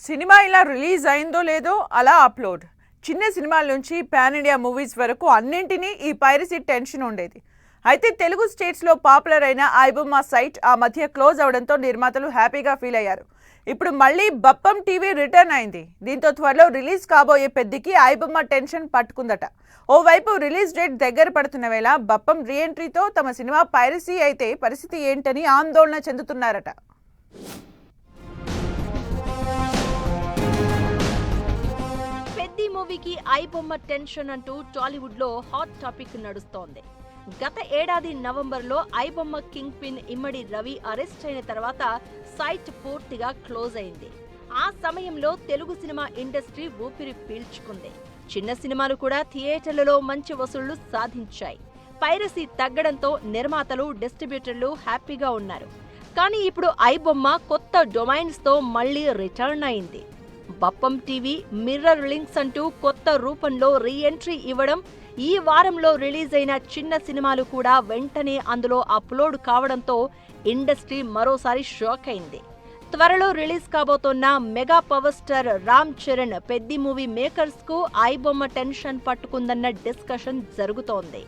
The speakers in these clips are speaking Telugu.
సినిమా ఇలా రిలీజ్ అయిందో లేదో అలా అప్లోడ్. చిన్న సినిమాల నుంచి పాన్ ఇండియా మూవీస్ వరకు అన్నింటినీ ఈ పైరసీ టెన్షన్ ఉండేది. అయితే తెలుగు స్టేట్స్లో పాపులర్ అయిన ఐబొమ్మ సైట్ ఆ మధ్య క్లోజ్ అవడంతో నిర్మాతలు హ్యాపీగా ఫీల్ అయ్యారు. ఇప్పుడు మళ్ళీ బప్పం టీవీ రిటర్న్ అయింది. దీంతో త్వరలో రిలీజ్ కాబోయే పెద్దికి ఐబొమ్మ టెన్షన్ పట్టుకుందట. ఓవైపు రిలీజ్ డేట్ దగ్గర పడుతున్న వేళ బప్పం రీఎంట్రీతో తమ సినిమా పైరసీ అయితే పరిస్థితి ఏంటని ఆందోళన చెందుతున్నారట. పెద్ది మూవీకి ఐబొమ్మ టెన్షన్ అంటూ టాలీవుడ్ లో హాట్ టాపిక్ నడుస్తోంది. గత ఏడాది నవంబర్లో ఐబొమ్మ కింగ్ పిన్ ఇమ్మడి రవి అరెస్ట్ అయిన తర్వాత సైట్ పూర్తిగా క్లోజ్ అయింది. ఆ సమయంలో తెలుగు సినిమా ఇండస్ట్రీ ఊపిరి పీల్చుకుంది. చిన్న సినిమాలు కూడా థియేటర్లలో మంచి వసూళ్లు సాధించాయి. పైరసీ తగ్గడంతో నిర్మాతలు, డిస్ట్రిబ్యూటర్లు హ్యాపీగా ఉన్నారు. కానీ ఇప్పుడు ఐబొమ్మ కొత్త డొమైన్స్ తో మళ్లీ రిటర్న్ అయింది. బప్పం టీవీ మిర్రర్ లింక్స్ అంటూ కొత్త రూపంలో రీఎంట్రీ ఇవ్వడం, ఈ వారంలో రిలీజ్ అయిన చిన్న సినిమాలు కూడా వెంటనే అందులో అప్లోడ్ కావడంతో ఇండస్ట్రీ మరోసారి షాక్ అయింది. త్వరలో రిలీజ్ కాబోతున్న mega power star Ram Charan Peddi movie makers కు ఐబొమ్మ టెన్షన్ పట్టుకుందన్న డిస్కషన్ జరుగుతోంది.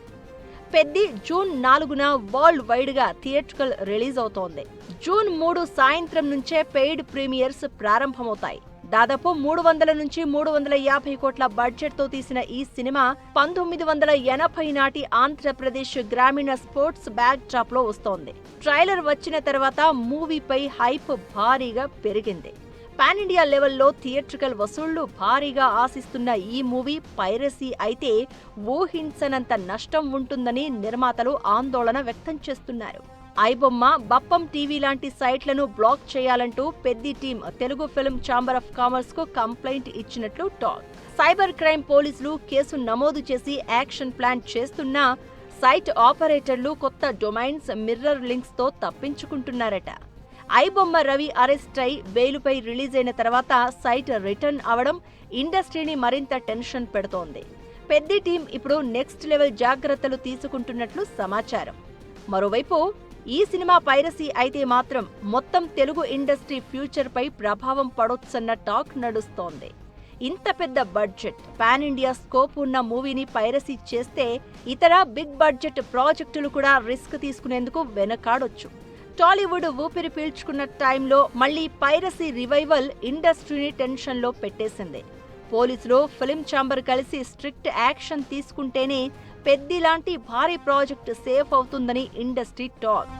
పెద్ది జూన్ 4న వరల్డ్ వైడ్ గా థియేట్రికల్ రిలీజ్ అవుతోంది. జూన్ 3 సాయంత్రం నుంచే పెయిడ్ ప్రీమియర్స్ ప్రారంభమవుతాయి. దాదాపు 300 నుంచి 350 కోట్ల బడ్జెట్ తో తీసిన ఈ సినిమా 1980 నాటి ఆంధ్రప్రదేశ్ గ్రామీణ స్పోర్ట్స్ బ్యాక్ డ్రాప్ లో వస్తోంది. ట్రైలర్ వచ్చిన తర్వాత మూవీపై హైప్ భారీగా పెరిగింది. పాన్ ఇండియా లెవెల్లో థియేట్రికల్ వసూళ్లు భారీగా ఆశిస్తున్న ఈ మూవీ పైరసీ అయితే ఊహించనంత నష్టం ఉంటుందని నిర్మాతలు ఆందోళన వ్యక్తం చేస్తున్నారు. ఐబొమ్మ, బప్పం టీవీ లాంటి సైట్లను బ్లాక్ చేయాలంటూ Peddi team Telugu film chamber of commerce కు కంప్లైంట్ ఇచ్చినట్లు టాక్. సైబర్ క్రైమ్ పోలీసులు కేసు నమోదు చేసి యాక్షన్ ప్లాన్ చేస్తున్నా సైట్ ఆపరేటర్లు కొత్త డొమైన్స్, మిర్రర్ లింక్స్ తో తప్పించుకుంటున్నారట. ఐబొమ్మ రవి అరెస్ట్ అయి బెయిలుపై రిలీజ్ అయిన తర్వాత సైట్ రిటర్న్ అవడం ఇండస్ట్రీని మరింత టెన్షన్ పెడుతోంది. పెద్ది టీం ఇప్పుడు నెక్స్ట్ లెవెల్ జాగ్రత్తలు తీసుకుంటున్నట్లు సమాచారం. మరోవైపు ఈ సినిమా పైరసీ అయితే మాత్రం మొత్తం తెలుగు ఇండస్ట్రీ ఫ్యూచర్ పై ప్రభావం పడొచ్చన్న టాక్ నడుస్తోంది. ఇంత పెద్ద బడ్జెట్, పాన్ ఇండియా స్కోప్ ఉన్న మూవీని పైరసీ చేస్తే ఇతర బిగ్ బడ్జెట్ ప్రాజెక్టులు కూడా రిస్క్ తీసుకునేందుకు వెనకాడొచ్చు. టాలీవుడ్ ఊపిరి పీల్చుకున్న టైంలో మళ్లీ పైరసీ రివైవల్ ఇండస్ట్రీని టెన్షన్లో పెట్టేసింది. పోలీసులు, ఫిల్మ్ ఛాంబర్ కలిసి స్ట్రిక్ట్ యాక్షన్ తీసుకుంటేనే పెద్ది లాంటి భారీ ప్రాజెక్ట్ సేఫ్ అవుతుందని ఇండస్ట్రీ టాక్.